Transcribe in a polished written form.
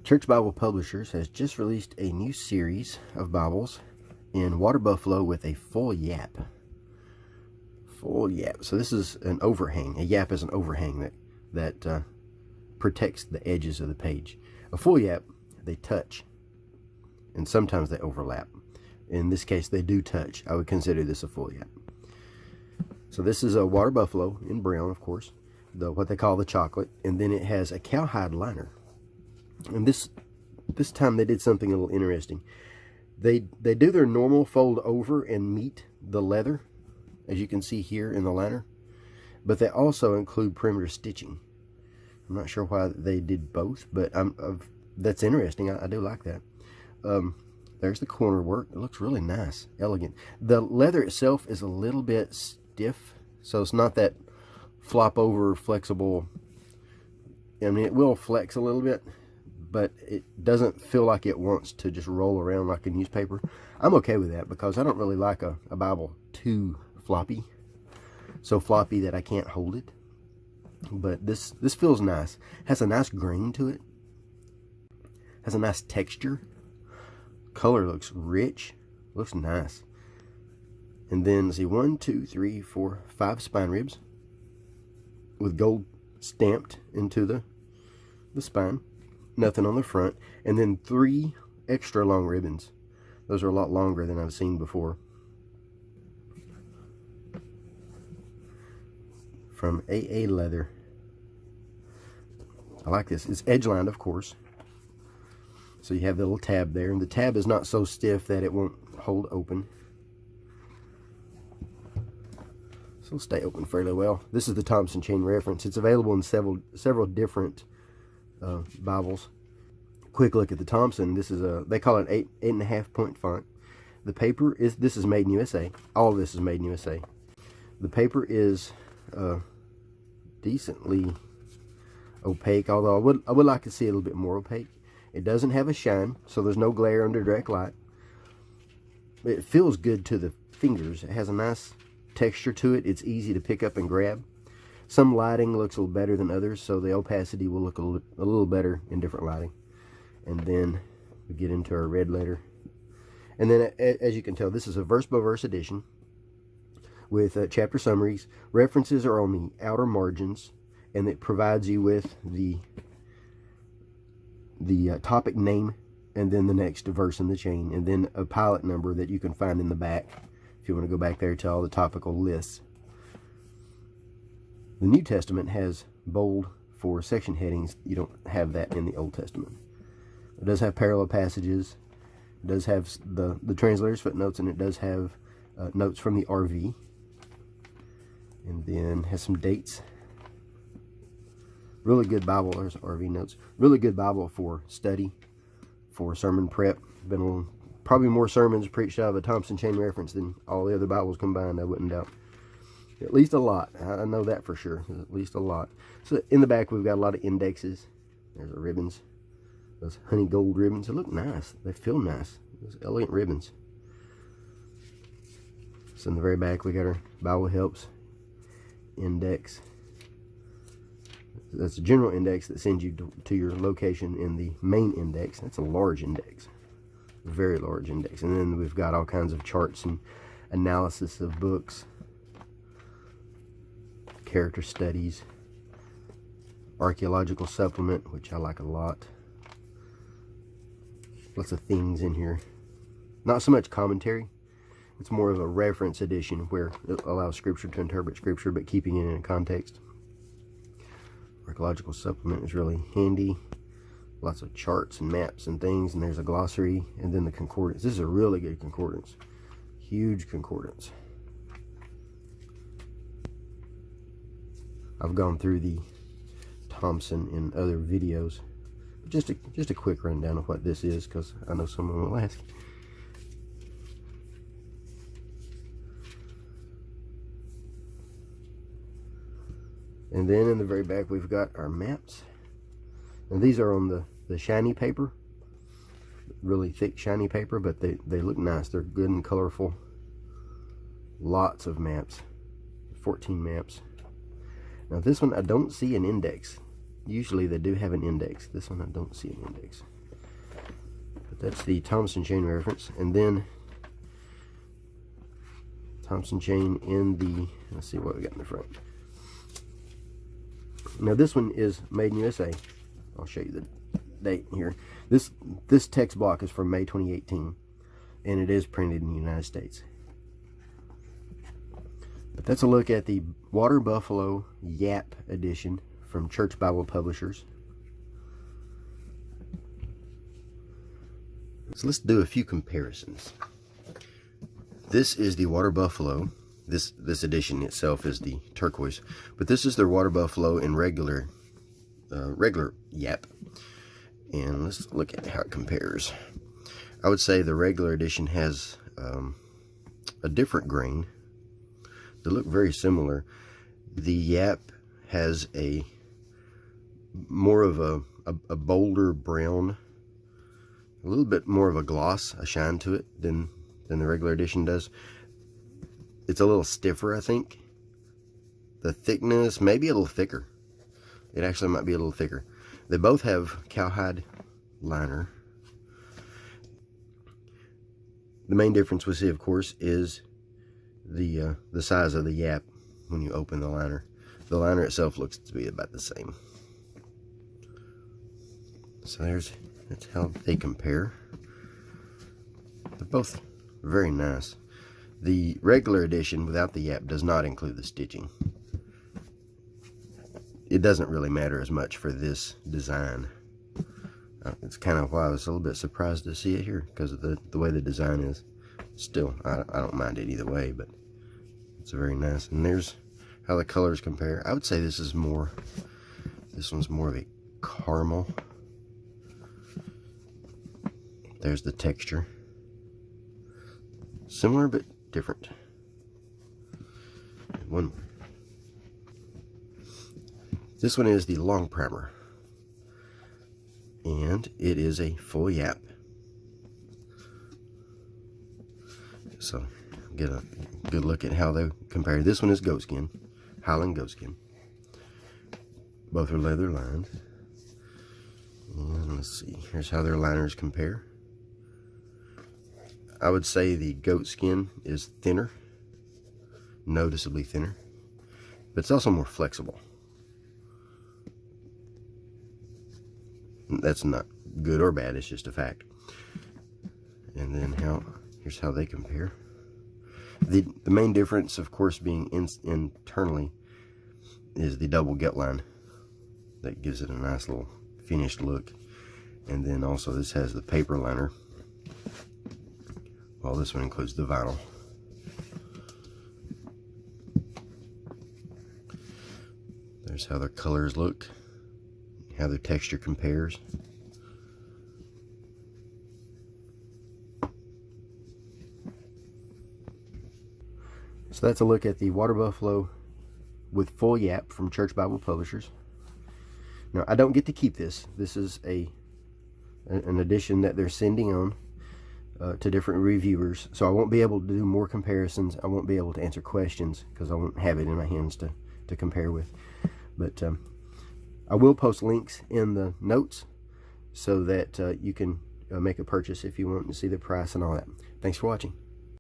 Church Bible Publishers has just released a new series of Bibles in water buffalo with a full yap. Full yap. So this is an overhang. A yap is an overhang that protects the edges of the page. A full yap, they touch, and sometimes they overlap. In this case, they do touch. I would consider this a full yap. So this is a water buffalo in brown, of course, what they call the chocolate, and then it has a cowhide liner. And this time they did something a little interesting. They do their normal fold over and meet the leather, as you can see here in the liner, but they also include perimeter stitching. I'm not sure why they did both, but that's interesting. I do like that. There's the corner work. It looks really nice, elegant. The leather itself is a little bit stiff, so it's not that flop over flexible. I mean, it will flex a little bit, but it doesn't feel like it wants to just roll around like a newspaper. I'm okay with that because I don't really like a Bible too floppy. So floppy that I can't hold it. But this feels nice. Has a nice grain to it. Has a nice texture. Color looks rich. Looks nice. And then, let's see, 1, 2, 3, 4, 5 spine ribs with gold stamped into the spine. Nothing on the front, and then 3 extra long ribbons. Those are a lot longer than I've seen before. From AA Leather. I like this. It's edge lined, of course. So you have the little tab there, and the tab is not so stiff that it won't hold open. So it'll stay open fairly well. This is the Thompson chain reference. It's available in several different Bibles. Quick look at the Thompson. This is they call it 8.5 point font. The paper this is made in USA. All of this is made in USA. The paper is decently opaque, although I would like to see a little bit more opaque. It doesn't have a shine, so there's no glare under direct light. It feels good to the fingers. It has a nice texture to it. It's easy to pick up and grab. Some lighting looks a little better than others, so the opacity will look a little better in different lighting. And then we get into our red letter. And then, as you can tell, this is a verse-by-verse edition with chapter summaries. References are on the outer margins, and it provides you with the topic name, and then the next verse in the chain, and then a pilot number that you can find in the back if you want to go back there to all the topical lists. The New Testament has bold for section headings. You don't have that in the Old Testament. It does have parallel passages. It does have the translator's footnotes, and it does have notes from the RV. And then has some dates. Really good Bible. There's RV notes. Really good Bible for study, for sermon prep. Probably more sermons preached out of a Thompson chain reference than all the other Bibles combined, I wouldn't doubt. At least a lot. I know that for sure. At least a lot. So in the back we've got a lot of indexes. There's the ribbons. Those honey gold ribbons. They look nice. They feel nice. Those elegant ribbons. So in the very back we got our Bible Helps index. That's a general index that sends you to your location in the main index. That's a large index. A very large index. And then we've got all kinds of charts and analysis of books. Character studies, archaeological supplement, which I like a lot. Lots of things in here. Not so much commentary. It's more of a reference edition where it allows Scripture to interpret Scripture, but keeping it in a context. Archaeological supplement is really handy. Lots of charts and maps and things, and there's a glossary, and then the concordance. This is a really good concordance. Huge concordance. I've gone through the Thompson in other videos. Just a quick rundown of what this is, because I know someone will ask. And then in the very back we've got our maps. And these are on the shiny paper. Really thick shiny paper, but they look nice. They're good and colorful. Lots of maps. 14 maps. Now this one I don't see an index. Usually they do have an index. This one I don't see an index. That's the Thompson chain reference, and then Thompson chain in the, let's see what we got in the front. Now this one is made in USA. I'll show you the date here. This text block is from May 2018, and it is printed in the United States. But that's a look at the Water Buffalo Yapp edition from Church Bible Publishers. So let's do a few comparisons. This is the Water Buffalo. This edition itself is the turquoise, but this is their Water Buffalo in regular Yapp. And let's look at how it compares. I would say the regular edition has a different grain. They look very similar. The Yapp has a more of a bolder brown, a little bit more of a gloss, a shine to it than the regular edition does. It's a little stiffer, I think. The thickness may be a little thicker. It actually might be a little thicker. They both have cowhide liner. The main difference we see, of course, is the size of the Yapp when you open the liner. The liner itself looks to be about the same. So that's how they compare. They're both very nice. The regular edition without the Yapp does not include the stitching. It doesn't really matter as much for this design. It's kind of why I was a little bit surprised to see it here, because of the way the design is. Still, I don't mind it either way, but it's very nice. And there's how the colors compare. I would say this one's more of a caramel. There's the texture. Similar but different. One more. This one is the long primer, and it is a full Yapp. So get a good look at how they compare. This one is goatskin, Highland goatskin. Both are leather lined. And let's see, here's how their liners compare. I would say the goatskin is thinner, noticeably thinner, but it's also more flexible. That's not good or bad, it's just a fact. And then here's how they compare. The main difference, of course, being internally is the double gut line. That gives it a nice little finished look. And then also this has the paper liner, while this one includes the vinyl. There's how their colors look, how their texture compares. So that's a look at the Water Buffalo with full Yapp from Church Bible Publishers. Now, I don't get to keep this. This is an edition that they're sending on to different reviewers, so I won't be able to do more comparisons. I won't be able to answer questions because I won't have it in my hands to compare with. But I will post links in the notes so that you can make a purchase if you want to see the price and all that. Thanks for watching.